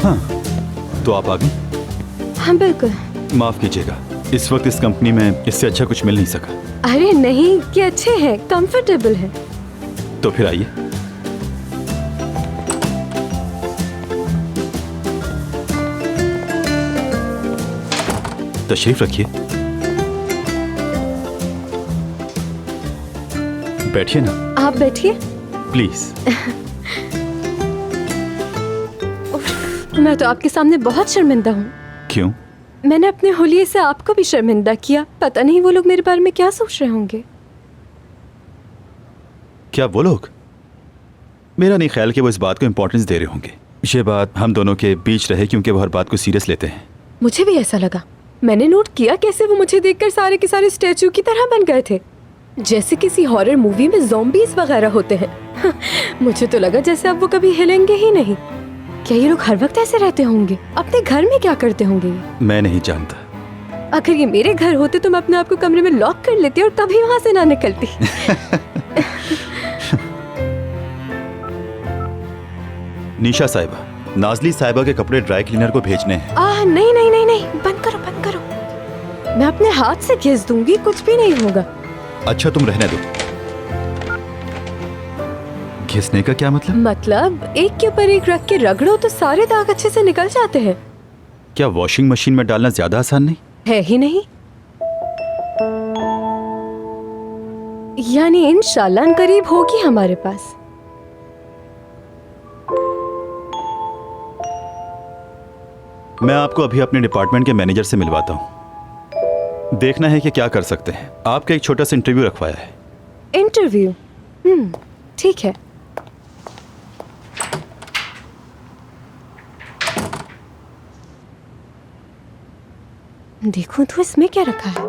हाँ, तो आप आ गई? हाँ बिल्कुल। माफ कीजिएगा, इस वक्त इस कंपनी में इससे अच्छा कुछ मिल नहीं सका। अरे नहीं, ये अच्छे हैं, कंफर्टेबल है। तो फिर आइए। तशरीफ रखिए, बैठिए ना। आप बैठिए। प्लीज। मैं तो आपके सामने बहुत शर्मिंदा हूँ। क्यों? मैंने अपने होलिये से आपको भी शर्मिंदा किया। पता नहीं वो लोग मेरे बारे में क्या सोच रहे होंगे। क्या वो लोग? मेरा नहीं ख्याल कि वो इस बात को इंपॉर्टेंस दे रहे होंगे। ये बात हम दोनों के बीच रहे क्योंकि वो हर बात को सीरियस लेते हैं। मुझे भी ऐसा लगा। मैंने नोट किया कैसे वो मुझे देखकर सारे के सारे स्टैचू की तरह बन गए थे, जैसे किसी हॉरर मूवी में ज़ॉम्बीज वगैरह होते हैं। मुझे तो लगा जैसे अब वो कभी हिलेंगे ही नहीं। क्या ये लोग हर वक्त ऐसे रहते होंगे? अपने घर में क्या करते होंगे ये? मैं नहीं जानता। अगर ये मेरे घर होते तो मैं अपने आप को कमरे में लॉक कर लेती और कभी वहां से ना निकलती। निशा साहिबा, नाजली साहिबा के कपड़े ड्राई क्लीनर को भेजने हैं। नहीं नहीं नहीं नहीं, बंद करो बंद करो। मैं अपने हाथ से घिस दूंगी, कुछ भी नहीं होगा। अच्छा तुम रहने दो। घिसने का क्या मतलब? मतलब एक के ऊपर एक रख के रगड़ो तो सारे दाग अच्छे से निकल जाते हैं। क्या वॉशिंग मशीन में डालना ज्यादा आसान नहीं? है ही नहीं। यानी इंशाल्लाह करीब होगी हमारे पास। मैं आपको अभी अपने डिपार्टमेंट के मैनेजर से मिलवाता हूँ। देखना है कि क्या कर सकते हैं। आपका एक छोटा सा इंटरव्यू रखवाया है। इंटरव्यू? ठीक है। देखूं तो इसमें क्या रखा है।